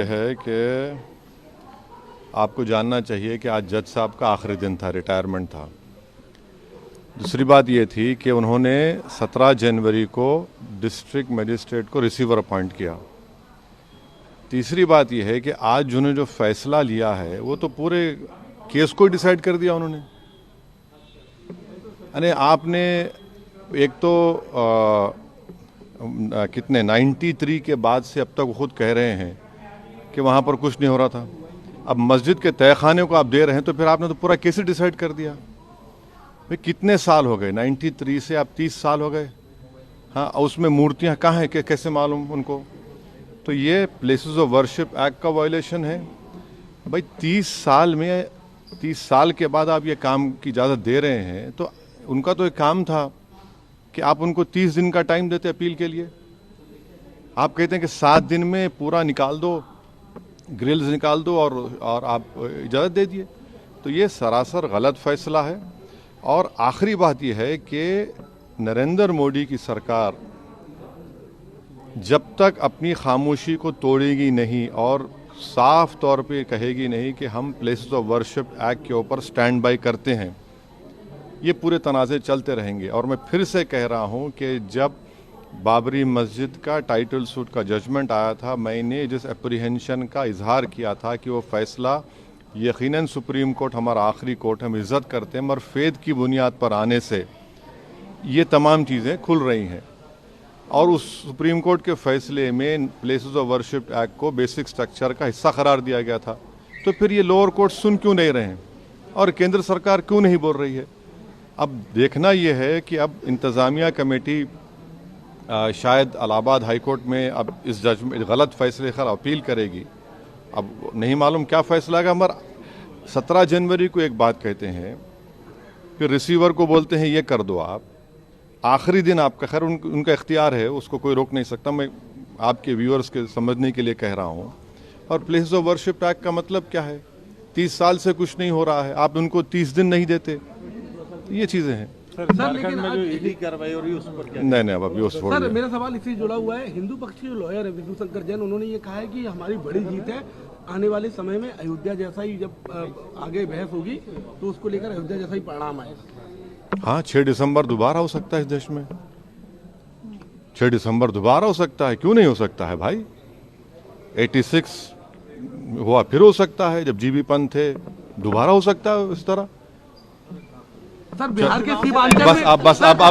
है कि आपको जानना चाहिए कि आज जज साहब का आखिरी दिन था, रिटायरमेंट था। दूसरी बात ये थी कि उन्होंने 17 जनवरी को डिस्ट्रिक्ट मजिस्ट्रेट को रिसीवर अपॉइंट किया। तीसरी बात यह है कि आज जिन्होंने जो फैसला लिया है वो तो पूरे केस को डिसाइड कर दिया उन्होंने। अरे आपने एक तो कितने 93 के बाद से अब तक वो खुद कह रहे हैं कि वहाँ पर कुछ नहीं हो रहा था। अब मस्जिद के तहखाने को आप दे रहे हैं तो फिर आपने तो पूरा केस ही डिसाइड कर दिया। भाई कितने साल हो गए, 93 से अब 30 साल हो गए। हाँ, उसमें मूर्तियाँ कहाँ हैं कि कैसे मालूम उनको? तो ये प्लेसेस ऑफ वर्शिप एक्ट का वायलेशन है। भाई 30 साल के बाद आप ये काम की इजाज़त दे रहे हैं तो उनका तो एक काम था कि आप उनको 30 दिन का टाइम देते अपील के लिए। आप कहते हैं कि 7 दिन में पूरा निकाल दो, ग्रिल्स निकाल दो और आप इजाज़त दे दिए। तो ये सरासर गलत फैसला है। और आखिरी बात यह है कि नरेंद्र मोदी की सरकार जब तक अपनी खामोशी को तोड़ेगी नहीं और साफ तौर पे कहेगी नहीं कि हम प्लेसेस ऑफ वर्शिप एक्ट के ऊपर स्टैंड बाय करते हैं, ये पूरे तनाज़े चलते रहेंगे। और मैं फिर से कह रहा हूं कि जब बाबरी मस्जिद का टाइटल सूट का जजमेंट आया था, मैंने जिस एप्रीहेंशन का इजहार किया था कि वो फैसला यकीनन सुप्रीम कोर्ट हमारा आखिरी कोर्ट, हम इज़्ज़त करते हैं, मगर फेद की बुनियाद पर आने से ये तमाम चीज़ें खुल रही हैं। और उस सुप्रीम कोर्ट के फैसले में प्लेसेस ऑफ वर्शिप एक्ट को बेसिक स्ट्रक्चर का हिस्सा करार दिया गया था। तो फिर ये लोअर कोर्ट सुन क्यों नहीं रहे हैं और केंद्र सरकार क्यों नहीं बोल रही है? अब देखना यह है कि अब इंतज़ामिया कमेटी शायद इलाहाबाद हाई कोर्ट में अब इस जजमेंट गलत फैसले खैर अपील करेगी। अब नहीं मालूम क्या फैसला आएगा, मगर 17 जनवरी को एक बात कहते हैं, फिर रिसीवर को बोलते हैं ये कर दो आप। आखिरी दिन आपका, खैर उनका इख्तियार है, उसको कोई रोक नहीं सकता। मैं आपके व्यूअर्स के समझने के लिए कह रहा हूँ। और प्लेस ऑफ वर्शिप एक्ट का मतलब क्या है? 30 साल से कुछ नहीं हो रहा है, आप उनको 30 दिन नहीं देते। ये चीज़ें हैं सर। लेकिन में जो ईडी कार्रवाई हो रही है उस पर क्या? नहीं अब अभी उस सर, मेरा सवाल इससे जुड़ा हुआ है। हिंदू पक्ष के जो लॉयर है विष्णु शंकर जैन, उन्होंने ये कहा है कि हमारी बड़ी जीत है। आने वाले समय में अयोध्या जैसा ही जब आगे बहस होगी तो उसको लेकर अयोध्या जैसा ही परिणाम आएगा। हाँ, 6 दिसंबर दोबारा हो सकता है इस देश में। 6 दिसंबर दोबारा हो सकता है, क्यों नहीं हो सकता है भाई? 86 हुआ, फिर हो सकता है, जब जीबी पंत थे, दोबारा हो सकता है इस तरह। सर, बिहार के सीमांचल में बस अब